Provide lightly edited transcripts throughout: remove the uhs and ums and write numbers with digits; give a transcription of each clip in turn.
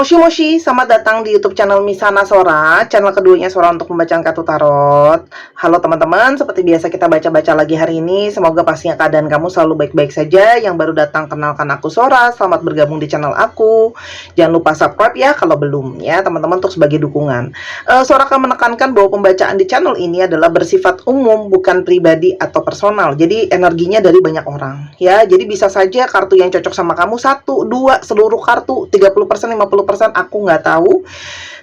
Moshi Moshi, selamat datang di YouTube channel Misana Sora, channel keduanya Sora untuk pembacaan kartu tarot. Halo teman-teman, seperti biasa kita baca-baca lagi hari ini. Semoga pastinya keadaan kamu selalu baik-baik saja. Yang baru datang, kenalkan aku Sora, selamat bergabung di channel aku. Jangan lupa subscribe ya kalau belum ya teman-teman, untuk sebagai dukungan. Sora akan menekankan bahwa pembacaan di channel ini adalah bersifat umum, bukan pribadi atau personal. Jadi energinya dari banyak orang ya. Jadi bisa saja kartu yang cocok sama kamu 1, 2, seluruh kartu 30%, 50%, aku nggak tahu,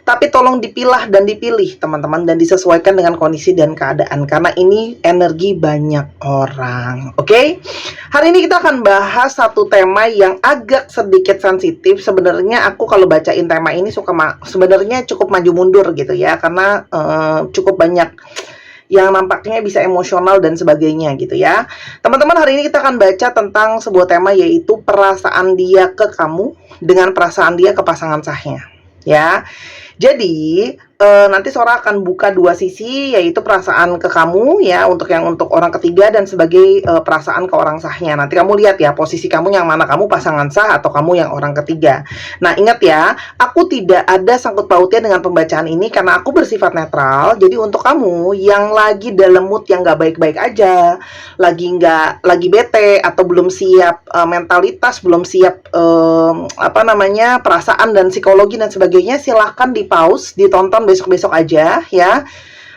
tapi tolong dipilah dan dipilih teman-teman, dan disesuaikan dengan kondisi dan keadaan, karena ini energi banyak orang. Oke? Hari ini kita akan bahas satu tema yang agak sedikit sensitif. Sebenarnya aku kalau bacain tema ini sebenarnya cukup maju mundur gitu ya, karena cukup banyak yang nampaknya bisa emosional dan sebagainya gitu ya. Teman-teman, hari ini kita akan baca tentang sebuah tema, yaitu perasaan dia ke kamu dengan perasaan dia ke pasangan sahnya ya. Jadi nanti Sora akan buka dua sisi, yaitu perasaan ke kamu ya, untuk orang ketiga, dan sebagai perasaan ke orang sahnya. Nanti kamu lihat ya, posisi kamu yang mana, kamu pasangan sah atau kamu yang orang ketiga. Nah ingat ya, aku tidak ada sangkut pautnya dengan pembacaan ini karena aku bersifat netral. Jadi untuk kamu yang lagi dalam mood yang nggak baik-baik aja, lagi bete atau belum siap mentalitas, belum siap perasaan dan psikologi dan sebagainya, silahkan di pause, ditonton besok-besok aja ya,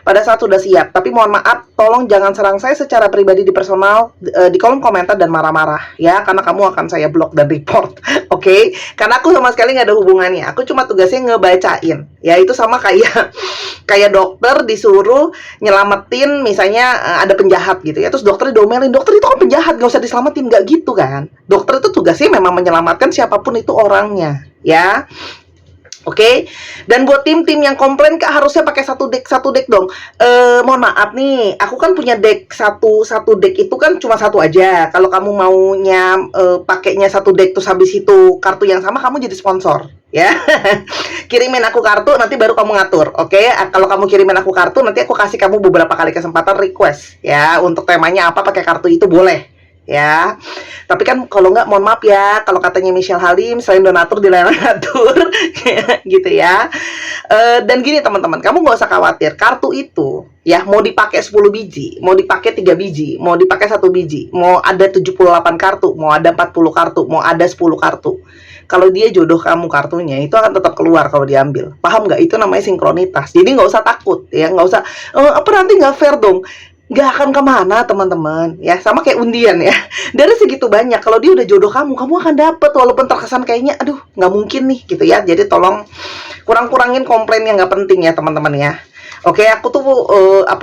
pada saat sudah siap. Tapi mohon maaf, tolong jangan serang saya secara pribadi di personal, di kolom komentar dan marah-marah ya, karena kamu akan saya blok dan report. Oke? Karena aku sama sekali nggak ada hubungannya. Aku cuma tugasnya ngebacain ya. Itu sama kayak dokter disuruh nyelamatin, misalnya ada penjahat gitu ya, terus dokter diomelin, dokter itu kan penjahat, nggak usah diselamatin. Nggak gitu kan. Dokter itu tugasnya memang menyelamatkan siapapun itu orangnya ya. Oke, dan buat tim-tim yang komplain, Kak harusnya pakai satu deck dong. Mohon maaf nih, aku kan punya deck satu deck itu kan cuma satu aja. Kalau kamu maunya pakainya satu deck terus habis itu kartu yang sama, kamu jadi sponsor ya. Kirimin aku kartu, nanti baru kamu ngatur. Oke, kalau kamu kirimin aku kartu, nanti aku kasih kamu beberapa kali kesempatan request ya, untuk temanya apa, pakai kartu itu boleh ya. Tapi kan kalau nggak, mohon maaf ya, kalau katanya Michelle Halim, selain donatur dilarang ngatur gitu ya. Dan gini teman-teman, kamu nggak usah khawatir, kartu itu ya mau dipakai 10 biji, mau dipakai 3 biji, mau dipakai 1 biji, mau ada 78 kartu, mau ada 40 kartu, mau ada 10 kartu, kalau dia jodoh kamu kartunya, itu akan tetap keluar kalau diambil. Paham nggak? Itu namanya sinkronitas. Jadi nggak usah takut ya, nggak usah apa nanti nggak fair dong. Nggak akan kemana teman-teman ya, sama kayak undian ya. Dari segitu banyak, kalau dia udah jodoh kamu akan dapet, walaupun terkesan kayaknya aduh nggak mungkin nih gitu ya. Jadi tolong kurangin komplain yang nggak penting ya teman-teman ya. Oke, aku tuh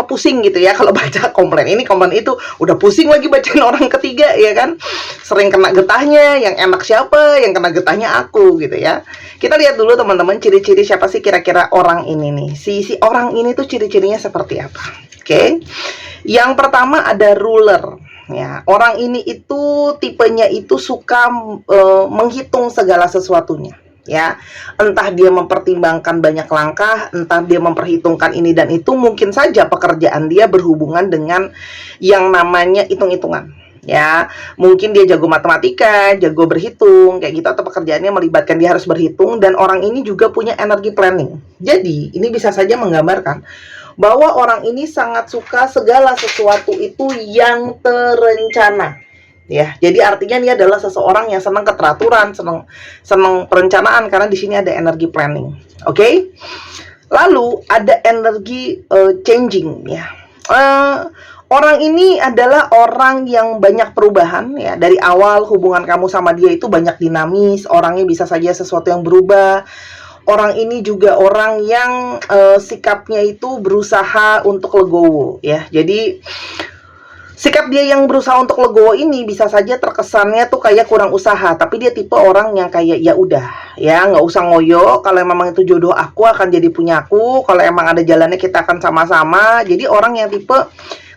pusing gitu ya kalau baca komplain ini, komplain itu, udah pusing lagi bacain orang ketiga ya kan. Sering kena getahnya, yang enak siapa, yang kena getahnya aku gitu ya. Kita lihat dulu teman-teman, ciri-ciri siapa sih kira-kira orang ini nih. Si orang ini tuh ciri-cirinya seperti apa. Oke. Yang pertama ada ruler ya. Orang ini itu tipenya itu suka menghitung segala sesuatunya ya. Entah dia mempertimbangkan banyak langkah, entah dia memperhitungkan ini dan itu. Mungkin saja pekerjaan dia berhubungan dengan yang namanya hitung-hitungan ya. Mungkin dia jago matematika, jago berhitung kayak gitu, atau pekerjaannya melibatkan dia harus berhitung. Dan orang ini juga punya energi planning. Jadi ini bisa saja menggambarkan bahwa orang ini sangat suka segala sesuatu itu yang terencana ya. Jadi artinya dia adalah seseorang yang senang keteraturan, senang perencanaan, karena di sini ada energi planning. Oke? Lalu ada energi changing ya. Orang ini adalah orang yang banyak perubahan ya. Dari awal hubungan kamu sama dia itu banyak dinamis, orangnya bisa saja sesuatu yang berubah. Orang ini juga orang yang sikapnya itu berusaha untuk legowo ya. Jadi sikap dia yang berusaha untuk legowo ini bisa saja terkesannya tuh kayak kurang usaha, tapi dia tipe orang yang kayak ya udah ya, nggak usah ngoyo. Kalau emang itu jodoh aku, akan jadi punya aku. Kalau emang ada jalannya, kita akan sama-sama. Jadi orang yang tipe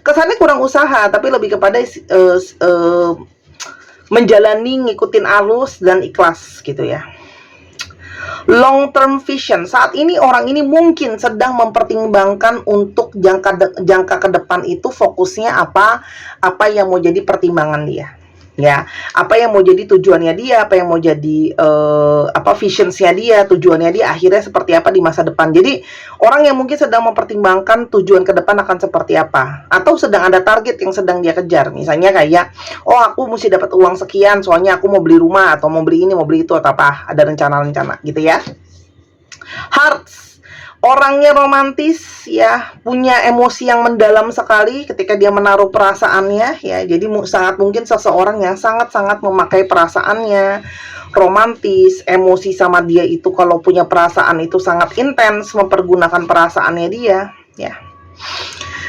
kesannya kurang usaha, tapi lebih kepada menjalani, ngikutin arus dan ikhlas gitu ya. Long term vision. Saat ini orang ini mungkin sedang mempertimbangkan untuk jangka ke depan itu fokusnya apa yang mau jadi pertimbangan dia. ya. Apa yang mau jadi tujuannya dia, apa yang mau jadi visionsnya dia, tujuannya dia akhirnya seperti apa di masa depan. Jadi orang yang mungkin sedang mempertimbangkan tujuan ke depan akan seperti apa, atau sedang ada target yang sedang dia kejar. Misalnya kayak, oh aku mesti dapat uang sekian, soalnya aku mau beli rumah atau mau beli ini, mau beli itu, atau apa, ada rencana-rencana gitu ya. Hearts, orangnya romantis ya, punya emosi yang mendalam sekali ketika dia menaruh perasaannya ya. Jadi sangat mungkin seseorang yang sangat-sangat memakai perasaannya, romantis, emosi sama dia itu kalau punya perasaan itu sangat intens, mempergunakan perasaannya dia ya.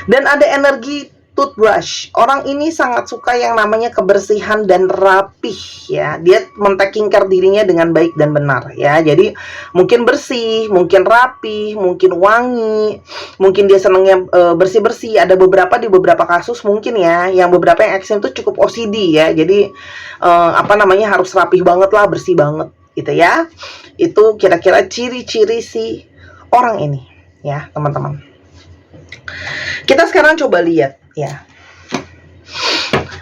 Dan ada energi toothbrush. Orang ini sangat suka yang namanya kebersihan dan rapih ya. Dia men-taking care dirinya dengan baik dan benar ya. Jadi mungkin bersih, mungkin rapih, mungkin wangi, mungkin dia senangnya bersih-bersih. Ada beberapa di beberapa kasus mungkin ya, yang beberapa yang ekstrem itu cukup OCD ya. Jadi harus rapih banget lah, bersih banget gitu ya. Itu kira-kira ciri-ciri si orang ini ya, teman-teman. Kita sekarang coba lihat ya,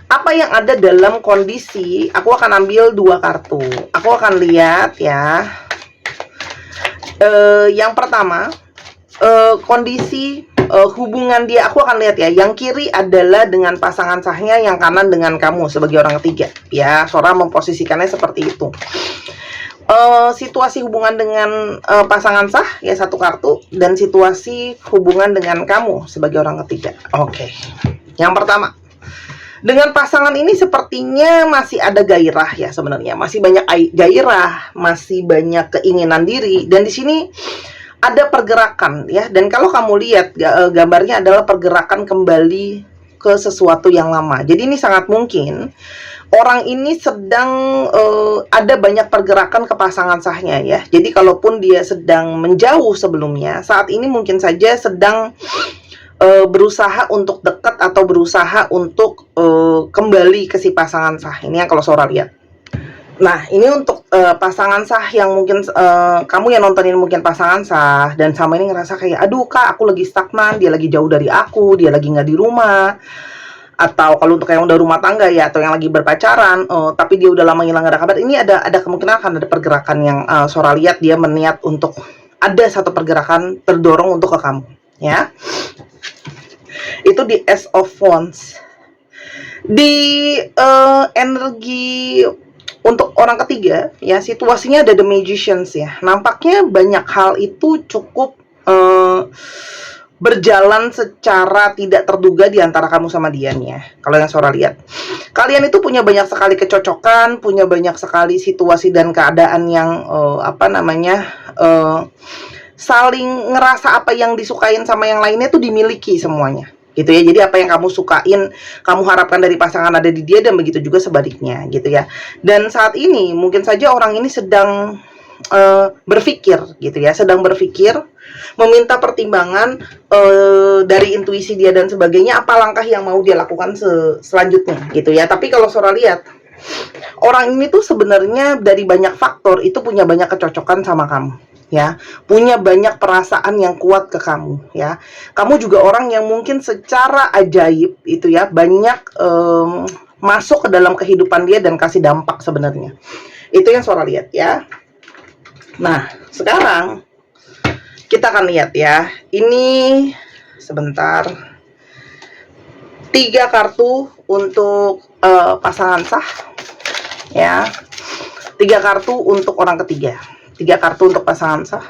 apa yang ada dalam kondisi. Aku akan ambil 2 kartu. Aku akan lihat ya. Yang pertama, kondisi hubungan dia. Aku akan lihat ya. Yang kiri adalah dengan pasangan sahnya, yang kanan dengan kamu sebagai orang ketiga. Ya, Sora memposisikannya seperti itu. Situasi hubungan dengan pasangan sah ya 1 kartu, dan situasi hubungan dengan kamu sebagai orang ketiga. Oke. Yang pertama, dengan pasangan ini sepertinya masih ada gairah ya sebenarnya, masih banyak gairah, masih banyak keinginan diri, dan di sini ada pergerakan ya. Dan kalau kamu lihat gambarnya adalah pergerakan kembali ke sesuatu yang lama. Jadi ini sangat mungkin orang ini sedang ada banyak pergerakan ke pasangan sahnya ya. Jadi kalaupun dia sedang menjauh sebelumnya, saat ini mungkin saja sedang berusaha untuk dekat atau berusaha untuk kembali ke si pasangan sah. Ini yang kalau Sora lihat. Nah, ini untuk pasangan sah yang mungkin kamu yang nontonin mungkin pasangan sah dan sama ini ngerasa kayak, aduh kak, aku lagi stagnan, dia lagi jauh dari aku, dia lagi nggak di rumah. Atau kalau untuk yang udah rumah tangga ya, atau yang lagi berpacaran, tapi dia udah lama hilang, gak ada kabar, ini ada kemungkinan akan ada pergerakan yang Sora lihat, dia meniat untuk ada satu pergerakan terdorong untuk ke kamu ya. Itu di Ace of Wands. Di energi untuk orang ketiga ya, situasinya ada The Magicians ya. Nampaknya banyak hal itu cukup berjalan secara tidak terduga di antara kamu sama dia nih ya. Kalau yang Sora lihat, kalian itu punya banyak sekali kecocokan, punya banyak sekali situasi dan keadaan yang saling ngerasa apa yang disukain sama yang lainnya tuh dimiliki semuanya gitu ya. Jadi apa yang kamu sukain, kamu harapkan dari pasangan ada di dia, dan begitu juga sebaliknya gitu ya. Dan saat ini mungkin saja orang ini sedang berpikir gitu ya, sedang berpikir, meminta pertimbangan dari intuisi dia dan sebagainya, apa langkah yang mau dia lakukan selanjutnya gitu ya. Tapi kalau Sora lihat, orang ini tuh sebenarnya dari banyak faktor itu punya banyak kecocokan sama kamu ya, punya banyak perasaan yang kuat ke kamu ya. Kamu juga orang yang mungkin secara ajaib itu ya banyak masuk ke dalam kehidupan dia dan kasih dampak sebenarnya. Itu yang Sora lihat ya. Nah, sekarang kita akan lihat ya. Ini sebentar. 3 kartu untuk pasangan sah ya. 3 kartu untuk orang ketiga. 3 kartu untuk pasangan sah.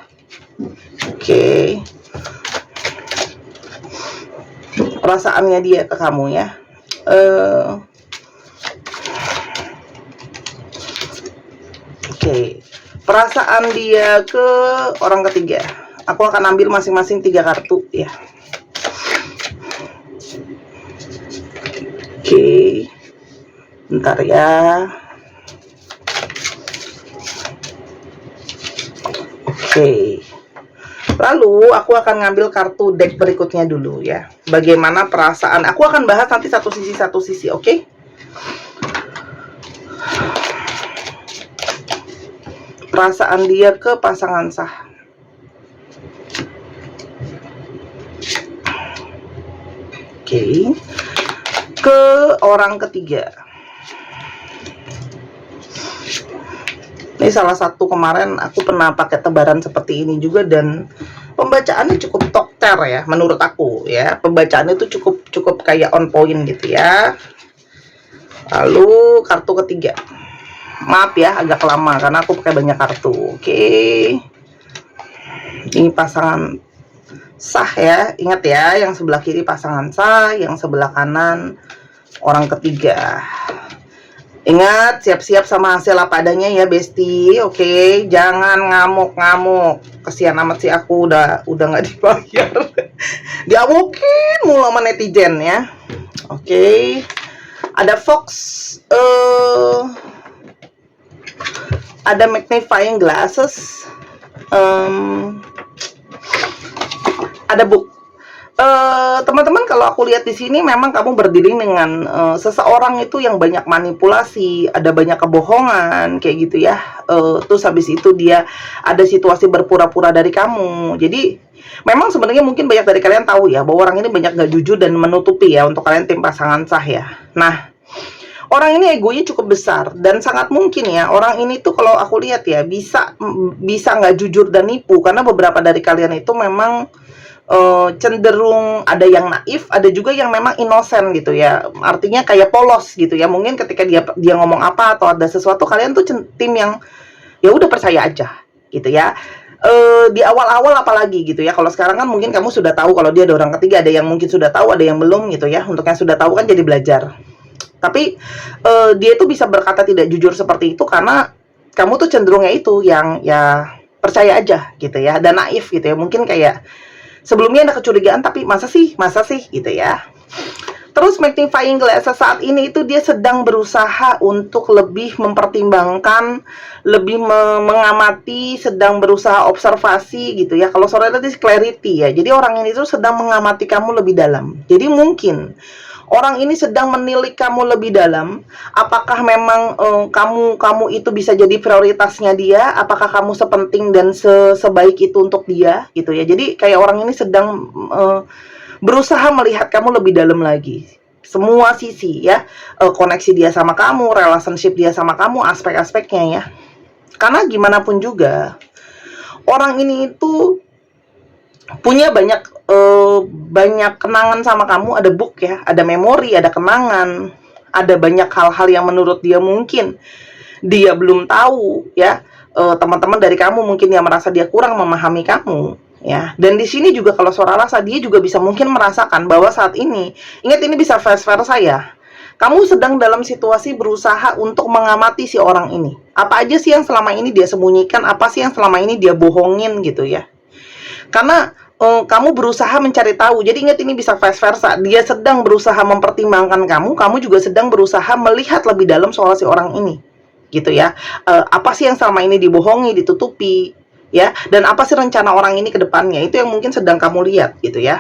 Oke. Perasaannya dia ke kamu ya. Oke. Perasaan dia ke orang ketiga. Aku akan ambil masing-masing 3 kartu ya. Oke. Bentar ya. Oke. Lalu aku akan ngambil kartu deck berikutnya dulu ya. Bagaimana perasaan? Aku akan bahas nanti satu sisi, oke? Perasaan dia ke pasangan sah. Oke. Ke orang ketiga. Ini salah satu kemarin aku pernah pakai tebaran seperti ini juga, dan pembacaannya cukup tokter ya menurut aku ya. Pembacaannya itu cukup kayak on point gitu ya. Lalu kartu ketiga. Maaf ya agak lama karena aku pakai banyak kartu. Oke. Ini pasangan sah ya. Ingat ya, yang sebelah kiri pasangan sah, yang sebelah kanan orang ketiga. Ingat, siap-siap sama hasil apa adanya ya, Besti. Oke, jangan ngamuk-ngamuk. Kesian amat sih aku udah nggak dibayar. Diamukin mulu sama netizen ya. Oke. Ada Fox, ada magnifying glasses, ada book. Teman-teman, kalau aku lihat di sini memang kamu berdiri dengan seseorang itu yang banyak manipulasi, ada banyak kebohongan kayak gitu ya. Terus habis itu dia ada situasi berpura-pura dari kamu. Jadi memang sebenarnya mungkin banyak dari kalian tahu ya bahwa orang ini banyak gak jujur dan menutupi ya untuk kalian tim pasangan sah ya. Nah, orang ini egonya cukup besar dan sangat mungkin ya orang ini tuh kalau aku lihat ya bisa nggak jujur dan nipu, karena beberapa dari kalian itu memang cenderung ada yang naif, ada juga yang memang innocent gitu ya. Artinya kayak polos gitu ya. Mungkin ketika dia ngomong apa atau ada sesuatu, kalian tuh tim yang ya udah percaya aja gitu ya. Di awal-awal apalagi gitu ya. Kalau sekarang kan mungkin kamu sudah tahu kalau dia ada orang ketiga, ada yang mungkin sudah tahu, ada yang belum gitu ya. Untuk yang sudah tahu kan jadi belajar. Tapi dia tuh bisa berkata tidak jujur seperti itu karena kamu tuh cenderungnya itu yang ya percaya aja gitu ya, dan naif gitu ya. Mungkin kayak sebelumnya ada kecurigaan tapi masa sih gitu ya. Terus magnifying glass saat ini itu dia sedang berusaha untuk lebih mempertimbangkan, lebih mengamati, sedang berusaha observasi gitu ya. Kalau sore tadi clarity ya. Jadi orang ini tuh sedang mengamati kamu lebih dalam. Jadi mungkin orang ini sedang menilik kamu lebih dalam. Apakah memang kamu itu bisa jadi prioritasnya dia? Apakah kamu sepenting dan sebaik itu untuk dia? Gitu ya. Jadi kayak orang ini sedang berusaha melihat kamu lebih dalam lagi. Semua sisi ya. Koneksi dia sama kamu, relationship dia sama kamu, aspek-aspeknya ya. Karena gimana pun juga, orang ini itu punya banyak kenangan sama kamu, ada book ya, ada memori, ada kenangan, ada banyak hal-hal yang menurut dia mungkin dia belum tahu ya. Teman-teman dari kamu mungkin yang merasa dia kurang memahami kamu ya. Dan di sini juga kalau suara rasa dia juga bisa mungkin merasakan bahwa saat ini, ingat ini bisa vice versa ya. Kamu sedang dalam situasi berusaha untuk mengamati si orang ini. Apa aja sih yang selama ini dia sembunyikan, apa sih yang selama ini dia bohongin gitu ya. Karena kamu berusaha mencari tahu. Jadi ingat ini bisa vice versa. Dia sedang berusaha mempertimbangkan kamu juga sedang berusaha melihat lebih dalam soal si orang ini. Gitu ya. Apa sih yang selama ini dibohongi, ditutupi, ya? Dan apa sih rencana orang ini ke depannya? Itu yang mungkin sedang kamu lihat gitu ya.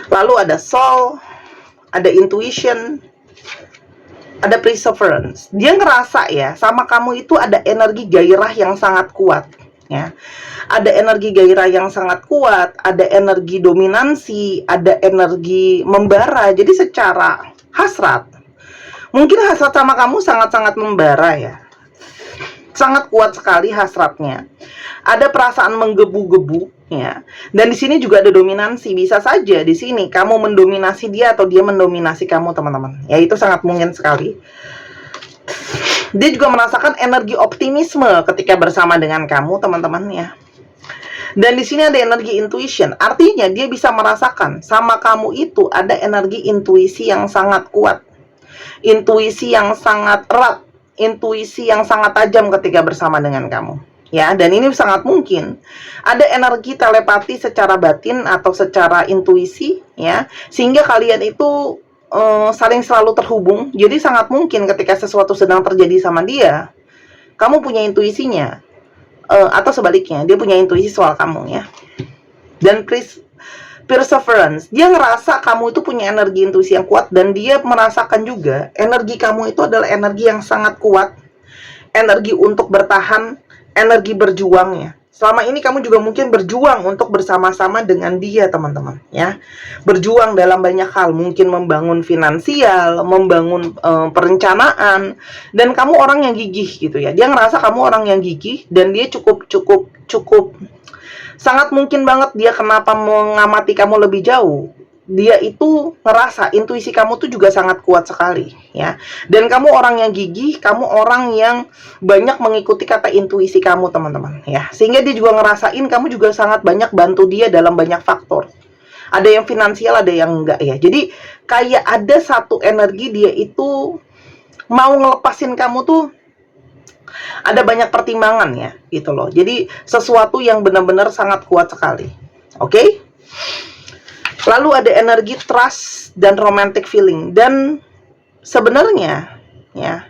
Lalu ada soul, ada intuition, ada perseverance. Dia ngerasa ya, sama kamu itu ada energi gairah yang sangat kuat. Ya, ada energi gairah yang sangat kuat, ada energi dominansi, ada energi membara. Jadi secara hasrat, mungkin hasrat sama kamu sangat-sangat membara ya, sangat kuat sekali hasratnya. Ada perasaan menggebu-gebu ya, dan di sini juga ada dominansi. Bisa saja di sini kamu mendominasi dia atau dia mendominasi kamu, teman-teman. Ya itu sangat mungkin sekali. Dia juga merasakan energi optimisme ketika bersama dengan kamu, teman-teman ya. Dan di sini ada energi intuition. Artinya dia bisa merasakan sama kamu itu ada energi intuisi yang sangat kuat. Intuisi yang sangat erat, intuisi yang sangat tajam ketika bersama dengan kamu. Ya, dan ini sangat mungkin ada energi telepati secara batin atau secara intuisi ya, sehingga kalian itu saling selalu terhubung. Jadi sangat mungkin ketika sesuatu sedang terjadi sama dia, kamu punya intuisinya, atau sebaliknya dia punya intuisi soal kamu ya. Dan perseverance, dia ngerasa kamu itu punya energi intuisi yang kuat, dan dia merasakan juga energi kamu itu adalah energi yang sangat kuat, energi untuk bertahan, energi berjuang ya. Selama ini kamu juga mungkin berjuang untuk bersama-sama dengan dia, teman-teman, ya. Berjuang dalam banyak hal, mungkin membangun finansial, membangun perencanaan, dan kamu orang yang gigih gitu ya. Dia ngerasa kamu orang yang gigih dan dia cukup sangat mungkin banget dia kenapa mengamati kamu lebih jauh. Dia itu ngerasa intuisi kamu tuh juga sangat kuat sekali, ya. Dan kamu orang yang gigih, kamu orang yang banyak mengikuti kata intuisi kamu, teman-teman, ya. Sehingga dia juga ngerasain kamu juga sangat banyak bantu dia dalam banyak faktor. Ada yang finansial, ada yang enggak, ya. Jadi kayak ada satu energi dia itu mau ngelepasin kamu tuh ada banyak pertimbangan, ya, gitu loh. Jadi sesuatu yang benar-benar sangat kuat sekali. Oke? Lalu ada energi trust dan romantic feeling. Dan sebenarnya, ya,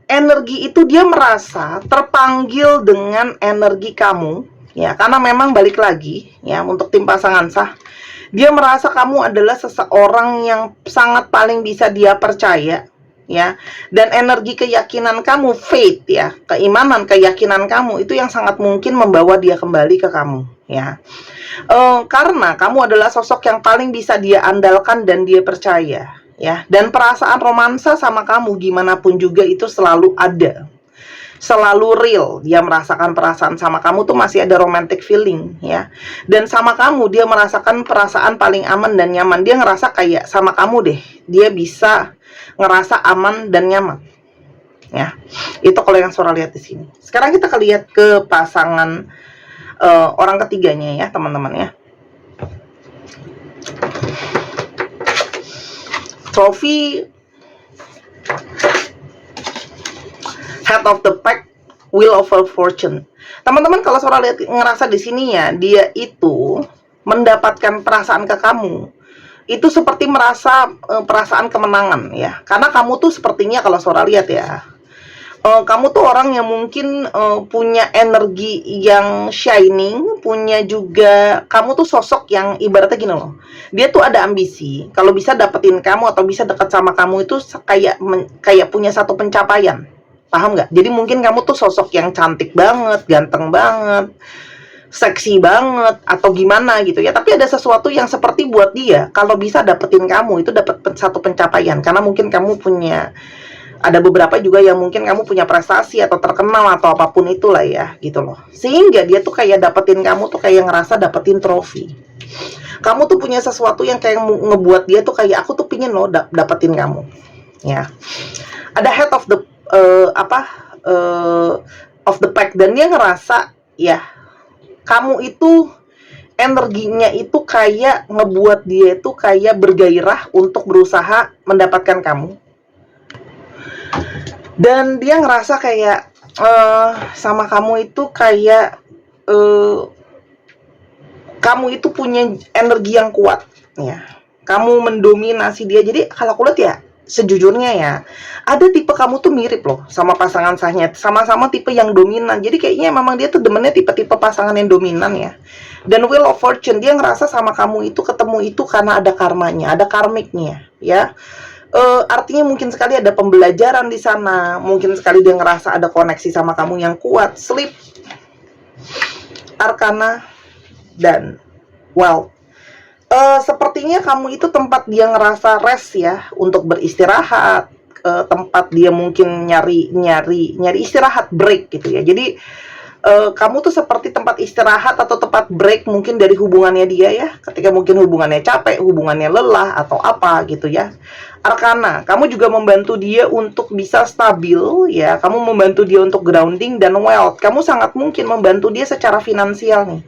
energi itu dia merasa terpanggil dengan energi kamu, ya, karena memang balik lagi, ya, untuk tim pasangan sah, dia merasa kamu adalah seseorang yang sangat paling bisa dia percaya, ya, dan energi keyakinan kamu, faith, ya, keimanan, keyakinan kamu itu yang sangat mungkin membawa dia kembali ke kamu, ya. Karena kamu adalah sosok yang paling bisa dia andalkan dan dia percaya, ya. Dan perasaan romansa sama kamu gimana pun juga itu selalu ada, selalu real. Dia merasakan perasaan sama kamu tuh masih ada romantic feeling, ya. Dan sama kamu dia merasakan perasaan paling aman dan nyaman. Dia ngerasa kayak sama kamu deh, dia bisa ngerasa aman dan nyaman, ya. Itu kalau yang Sora lihat di sini. Sekarang kita lihat ke pasangan orang ketiganya, ya, teman-teman, ya. Trophy, Head of the Pack, Wheel of Fortune. Teman-teman, kalau Sora lihat ngerasa di sini, ya, dia itu mendapatkan perasaan ke kamu itu seperti merasa perasaan kemenangan, ya. Karena kamu tuh sepertinya kalau Sora lihat, ya, kamu tuh orang yang mungkin punya energi yang shining, punya juga kamu tuh sosok yang ibaratnya gini loh. Dia tuh ada ambisi, kalau bisa dapetin kamu atau bisa dekat sama kamu itu kayak punya satu pencapaian. Paham nggak? Jadi mungkin kamu tuh sosok yang cantik banget, ganteng banget, seksi banget, atau gimana gitu ya. Tapi ada sesuatu yang seperti buat dia, kalau bisa dapetin kamu itu dapat satu pencapaian. Karena mungkin kamu punya, ada beberapa juga yang mungkin kamu punya prestasi atau terkenal atau apapun itulah, ya, gitu loh. Sehingga dia tuh kayak dapetin kamu tuh kayak ngerasa dapetin trofi. Kamu tuh punya sesuatu yang kayak ngebuat dia tuh kayak aku tuh pingin loh dapetin kamu, ya. Ada head of the of the pack, dan dia ngerasa, ya, kamu itu energinya itu kayak ngebuat dia itu kayak bergairah untuk berusaha mendapatkan kamu. Dan dia ngerasa kayak sama kamu itu kayak kamu itu punya energi yang kuat, ya. Kamu mendominasi dia. Jadi kalau aku lihat, ya, sejujurnya, ya, ada tipe kamu tuh mirip loh sama pasangan sahnya, sama-sama tipe yang dominan. Jadi kayaknya memang dia tuh demennya tipe-tipe pasangan yang dominan, ya. Dan Wheel of Fortune, dia ngerasa sama kamu itu ketemu itu karena ada karmanya, ada karmiknya, ya. Artinya mungkin sekali ada pembelajaran di sana, mungkin sekali dia ngerasa ada koneksi sama kamu yang kuat. Sleep, Arcana, dan Wealth. Sepertinya kamu itu tempat dia ngerasa rest, ya, untuk beristirahat, tempat dia mungkin nyari istirahat, break gitu, ya. Jadi kamu tuh seperti tempat istirahat atau tempat break mungkin dari hubungannya dia, ya. Ketika mungkin hubungannya capek, hubungannya lelah atau apa gitu, ya. Arcana, kamu juga membantu dia untuk bisa stabil, ya. Kamu membantu dia untuk grounding. Dan Wealth, kamu sangat mungkin membantu dia secara finansial nih.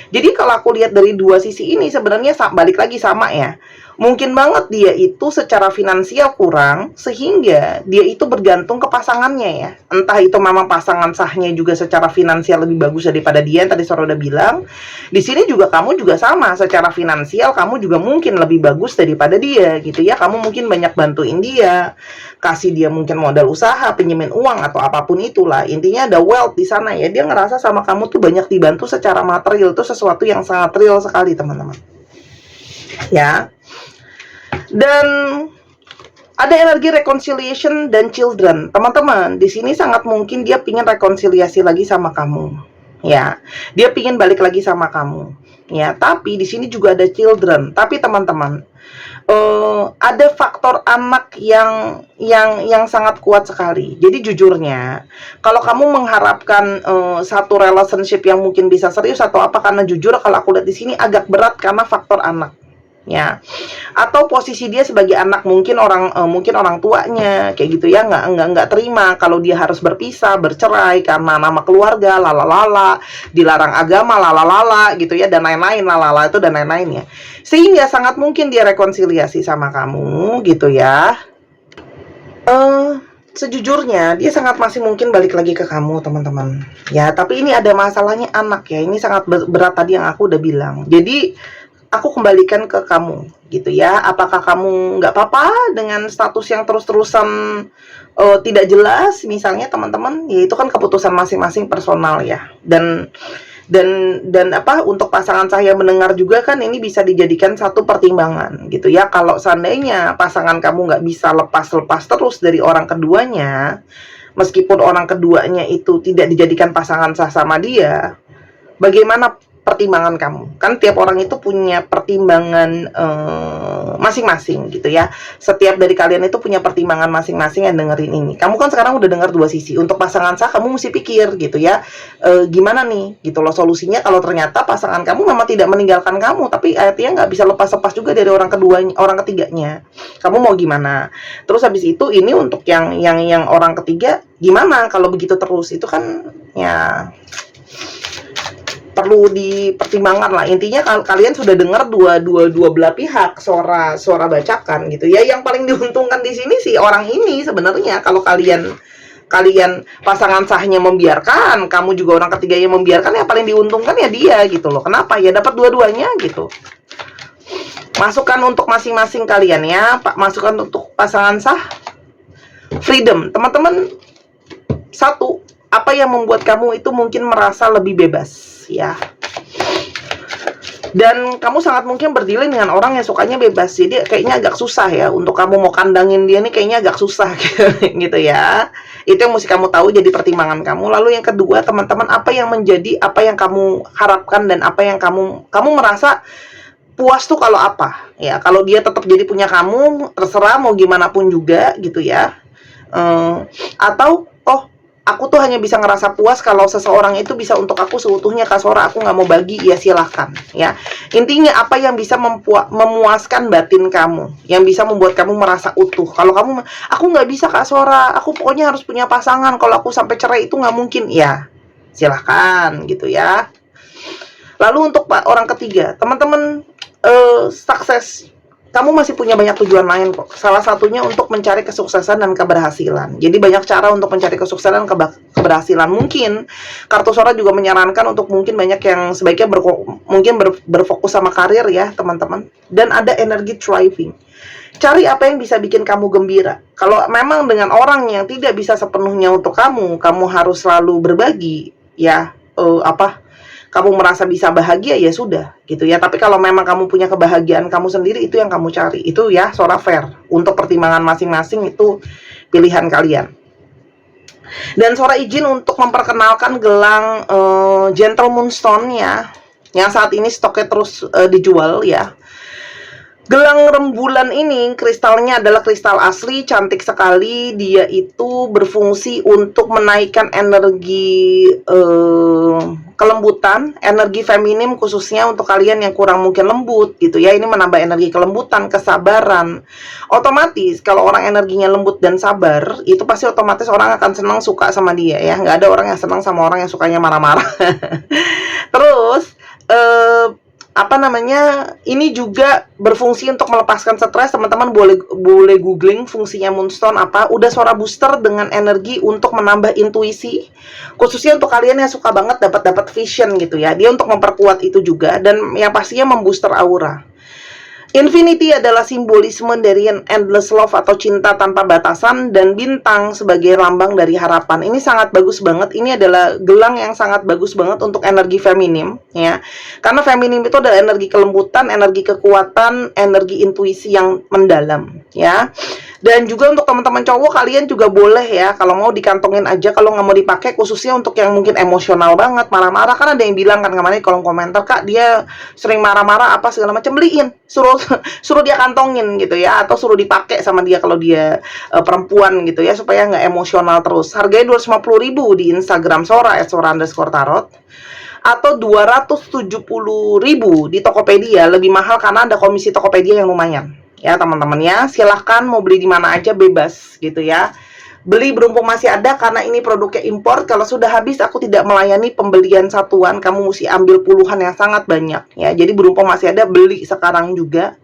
Jadi kalau aku lihat dari dua sisi ini sebenarnya balik lagi sama, ya. Mungkin banget dia itu secara finansial kurang, sehingga dia itu bergantung ke pasangannya, ya. Entah itu memang pasangan sahnya juga secara finansial lebih bagus daripada dia, yang tadi Sora udah bilang. Di sini juga kamu juga sama, secara finansial kamu juga mungkin lebih bagus daripada dia, gitu, ya. Kamu mungkin banyak bantuin dia, kasih dia mungkin modal usaha, pinjemin uang atau apapun itulah. Intinya ada wealth di sana, ya. Dia ngerasa sama kamu tuh banyak dibantu secara material. Itu sesuatu yang sangat real sekali, teman-teman, ya. Dan Ada energi reconciliation dan children. Teman-teman, di sini sangat mungkin dia pingin rekonsiliasi lagi sama kamu. Ya, dia pingin balik lagi sama kamu. Ya, tapi di sini juga ada children. Tapi teman-teman, ada faktor anak yang sangat kuat sekali. Jadi jujurnya, kalau kamu mengharapkan satu relationship yang mungkin bisa serius atau apa, karena jujur kalau aku lihat di sini agak berat karena faktor anak. Ya, atau posisi dia sebagai anak, mungkin orang tuanya kayak gitu ya, nggak terima kalau dia harus berpisah, bercerai karena nama keluarga, lalalala, dilarang agama, lalalala gitu ya, dan lain-lain, lalala itu dan lain-lainnya. Sehingga sangat mungkin dia rekonsiliasi sama kamu gitu ya. Sejujurnya dia sangat masih mungkin balik lagi ke kamu, teman-teman. Ya, tapi ini ada masalahnya anak ya. Ini sangat berat tadi yang aku udah bilang. Jadi aku kembalikan ke kamu gitu ya. Apakah kamu nggak apa-apa dengan status yang terus-terusan tidak jelas misalnya, teman-teman? Ya itu kan keputusan masing-masing personal ya. Dan apa, untuk pasangan saya mendengar juga kan ini bisa dijadikan satu pertimbangan gitu ya. Kalau seandainya pasangan kamu nggak bisa lepas terus dari orang keduanya, meskipun orang keduanya itu tidak dijadikan pasangan sah sama dia, bagaimana pertimbangan kamu? Kan tiap orang itu punya pertimbangan masing-masing gitu ya. Setiap dari kalian itu punya pertimbangan masing-masing yang dengerin ini. Kamu kan sekarang udah dengar dua sisi. Untuk pasangan sah kamu mesti pikir gitu ya, gimana nih gitu loh solusinya kalau ternyata pasangan kamu memang tidak meninggalkan kamu, tapi artinya nggak bisa lepas-lepas juga dari orang keduanya, orang ketiganya. Kamu mau gimana? Terus habis itu ini untuk yang orang ketiga, gimana kalau begitu terus? Itu kan ya perlu dipertimbangkan lah. Intinya kalian sudah dengar dua belah pihak suara bacakan gitu ya. Yang paling diuntungkan di sini sih orang ini sebenarnya. Kalau kalian pasangan sahnya membiarkan, kamu juga orang ketiganya membiarkan, yang paling diuntungkan ya dia gitu loh. Kenapa? Ya dapat dua-duanya gitu. Masukan untuk masing-masing kalian ya, Pak. Masukan untuk pasangan sah. Freedom, teman-teman. Satu, apa yang membuat kamu itu mungkin merasa lebih bebas ya. Dan kamu sangat mungkin berdilai dengan orang yang sukanya bebas. Jadi kayaknya agak susah ya untuk kamu mau kandangin dia nih, kayaknya agak susah gitu ya. Itu yang mesti kamu tahu, jadi pertimbangan kamu. Lalu yang kedua, teman-teman, apa yang menjadi apa yang kamu harapkan dan apa yang kamu merasa puas tuh kalau apa? Ya, kalau dia tetap jadi punya kamu, terserah mau gimana pun juga gitu ya. Atau aku tuh hanya bisa ngerasa puas kalau seseorang itu bisa untuk aku seutuhnya, Kak Sora, aku nggak mau bagi, ya silahkan ya. Intinya apa yang bisa memuaskan batin kamu, yang bisa membuat kamu merasa utuh. Kalau kamu, aku nggak bisa Kak Sora, aku pokoknya harus punya pasangan, kalau aku sampai cerai itu nggak mungkin, ya silahkan gitu ya. Lalu untuk orang ketiga, teman-teman, sukses, kamu masih punya banyak tujuan lain kok. Salah satunya untuk mencari kesuksesan dan keberhasilan. Jadi banyak cara untuk mencari kesuksesan dan keberhasilan. Mungkin kartu Sora juga menyarankan untuk mungkin banyak yang sebaiknya berfokus sama karir ya, teman-teman. Dan ada energi thriving. Cari apa yang bisa bikin kamu gembira. Kalau memang dengan orang yang tidak bisa sepenuhnya untuk kamu harus selalu berbagi ya, kamu merasa bisa bahagia, ya sudah gitu ya. Tapi kalau memang kamu punya kebahagiaan kamu sendiri, itu yang kamu cari. Itu ya Sora fair. Untuk pertimbangan masing-masing itu pilihan kalian. Dan Sora izin untuk memperkenalkan gelang Gentle Moonstone ya, yang saat ini stoknya terus dijual ya. Gelang rembulan ini, kristalnya adalah kristal asli, cantik sekali. Dia itu berfungsi untuk menaikkan energi kelembutan, energi feminim, khususnya untuk kalian yang kurang mungkin lembut gitu ya. Ini menambah energi kelembutan, kesabaran. Otomatis kalau orang energinya lembut dan sabar, itu pasti otomatis orang akan senang, suka sama dia ya. Nggak ada orang yang senang sama orang yang sukanya marah-marah. Terus ini juga berfungsi untuk melepaskan stres. Teman-teman boleh googling fungsinya Moonstone apa. Udah Sora booster dengan energi untuk menambah intuisi, khususnya untuk kalian yang suka banget dapat vision gitu ya. Dia untuk memperkuat itu juga, dan yang pastinya membooster aura. Infinity adalah simbolisme dari endless love atau cinta tanpa batasan, dan bintang sebagai lambang dari harapan. Ini sangat bagus banget. Ini adalah gelang yang sangat bagus banget untuk energi feminim ya. Karena feminim itu adalah energi kelembutan, energi kekuatan, energi intuisi yang mendalam ya. Dan juga untuk teman-teman cowok, kalian juga boleh ya, kalau mau dikantongin aja, kalau nggak mau dipakai, khususnya untuk yang mungkin emosional banget, marah-marah. Kan ada yang bilang kan kemarin di kolom komentar, Kak dia sering marah-marah apa segala macam, beliin, suruh suruh dia kantongin gitu ya, atau suruh dipakai sama dia kalau dia perempuan gitu ya, supaya nggak emosional terus. Harganya 250.000 di Instagram Sora @sora_tarot, atau 270.000 di Tokopedia. Lebih mahal karena ada komisi Tokopedia yang lumayan ya teman-teman ya. Silahkan mau beli di mana aja, bebas gitu ya. Beli berhubung masih ada, karena ini produknya impor. Kalau sudah habis, aku tidak melayani pembelian satuan, kamu mesti ambil puluhan yang sangat banyak ya. Jadi berhubung masih ada, beli sekarang juga.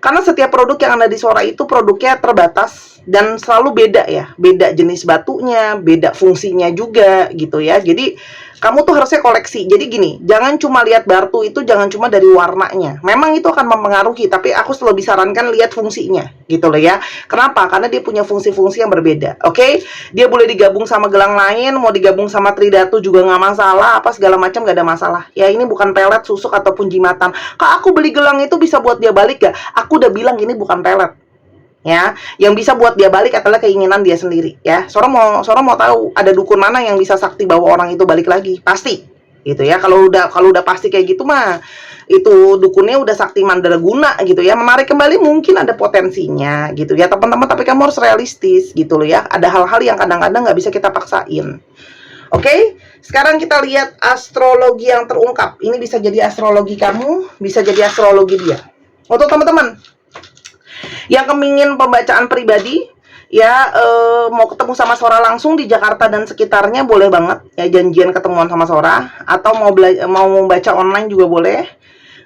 Karena setiap produk yang ada di Sora itu produknya terbatas dan selalu beda ya, beda jenis batunya, beda fungsinya juga gitu ya. Jadi kamu tuh harusnya koleksi. Jadi gini, jangan cuma lihat batu itu, jangan cuma dari warnanya. Memang itu akan mempengaruhi, tapi aku lebih sarankan lihat fungsinya gitu loh ya. Kenapa? Karena dia punya fungsi-fungsi yang berbeda. Oke? Dia boleh digabung sama gelang lain, mau digabung sama tridatu juga nggak masalah, apa segala macam nggak ada masalah. Ya ini bukan pelet, susuk ataupun jimatan. Kak, aku beli gelang itu bisa buat dia balik gak? Aku udah bilang ini bukan pelet. Ya, yang bisa buat dia balik adalah keinginan dia sendiri ya. Sora mau tahu ada dukun mana yang bisa sakti bawa orang itu balik lagi, pasti gitu ya. Kalau udah pasti kayak gitu mah, itu dukunnya udah sakti mandraguna gitu ya, menarik kembali mungkin ada potensinya gitu ya teman-teman. Tapi kamu harus realistis gitu loh ya, ada hal-hal yang kadang-kadang nggak bisa kita paksain. Oke, sekarang kita lihat astrologi yang terungkap. Ini bisa jadi astrologi kamu, bisa jadi astrologi dia. Untuk teman-teman yang kepingin pembacaan pribadi ya, mau ketemu sama Sora langsung di Jakarta dan sekitarnya, boleh banget ya, janjian ketemuan sama Sora. Atau mau membaca online juga boleh,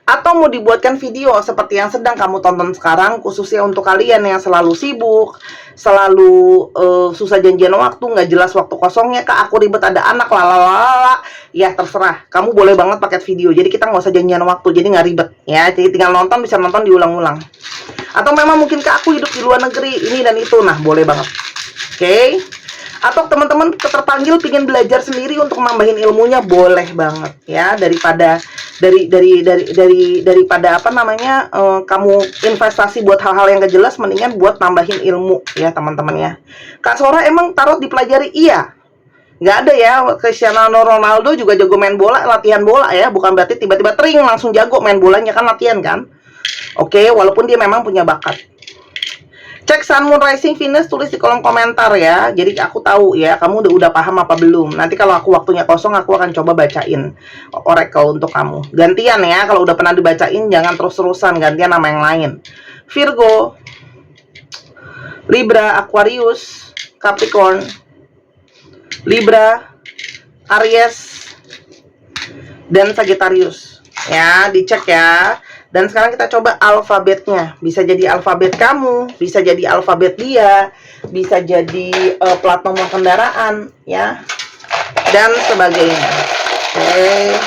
atau mau dibuatkan video seperti yang sedang kamu tonton sekarang, khususnya untuk kalian yang selalu sibuk, selalu susah janjian waktu, nggak jelas waktu kosongnya. Kak, aku ribet, ada anak, lalalala. Ya terserah, kamu boleh banget pakai video. Jadi kita nggak usah janjian waktu, jadi nggak ribet ya. Jadi tinggal nonton, bisa nonton diulang-ulang. Atau memang mungkin Kak, aku hidup di luar negeri, ini dan itu, nah boleh banget. Oke? Atau teman-teman terpanggil pingin belajar sendiri untuk nambahin ilmunya, boleh banget ya. Daripada daripada apa namanya, kamu investasi buat hal-hal yang gak jelas, mendingan buat nambahin ilmu ya teman-teman ya. Kak Sora emang tarot dipelajari? Iya. Nggak ada ya, Cristiano Ronaldo juga jago main bola, latihan bola ya. Bukan berarti tiba-tiba tring langsung jago main bolanya, kan latihan kan. Oke, walaupun dia memang punya bakat. Cek Sun, Moon, Rising, Venus, tulis di kolom komentar ya. Jadi aku tahu ya, kamu udah paham apa belum. Nanti kalau aku waktunya kosong, aku akan coba bacain oracle untuk kamu. Gantian ya, kalau udah pernah dibacain, jangan terus-terusan, gantian nama yang lain. Virgo, Libra, Aquarius, Capricorn, Libra, Aries, dan Sagittarius. Ya, dicek ya. Dan sekarang kita coba alfabetnya. Bisa jadi alfabet kamu, bisa jadi alfabet dia, bisa jadi plat nomor kendaraan ya, dan sebagainya. Oke.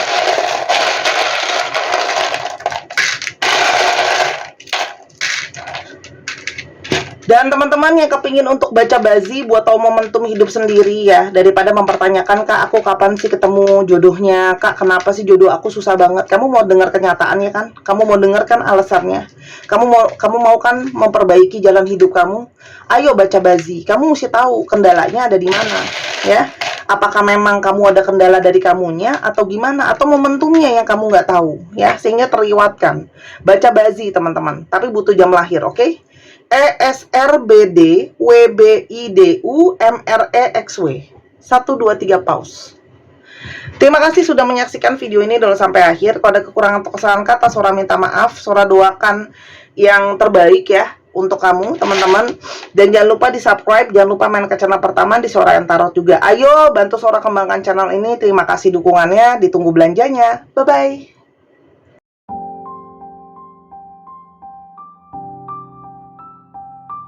Dan teman-teman yang kepingin untuk baca bazi buat tahu momentum hidup sendiri ya, daripada mempertanyakan, Kak aku kapan sih ketemu jodohnya, Kak kenapa sih jodoh aku susah banget. Kamu mau dengar kenyataannya kan? Kamu mau dengar kan alasannya? Kamu mau kan memperbaiki jalan hidup kamu? Ayo baca bazi. Kamu mesti tahu kendalanya ada di mana ya. Apakah memang kamu ada kendala dari kamunya atau gimana, atau momentumnya yang kamu nggak tahu ya, sehingga terlewatkan. Baca bazi teman-teman, tapi butuh jam lahir, oke? ESRBD WBIDU MREXW 1 2 3 pause. Terima kasih sudah menyaksikan video ini dulu sampai akhir. Kalau ada kekurangan atau kesalahan kata, Sora minta maaf. Sora doakan yang terbaik ya untuk kamu teman-teman. Dan jangan lupa di subscribe, jangan lupa main ke channel pertama di Sora yang Tarot juga. Ayo bantu Sora kembangkan channel ini. Terima kasih dukungannya, ditunggu belanjanya. Bye bye.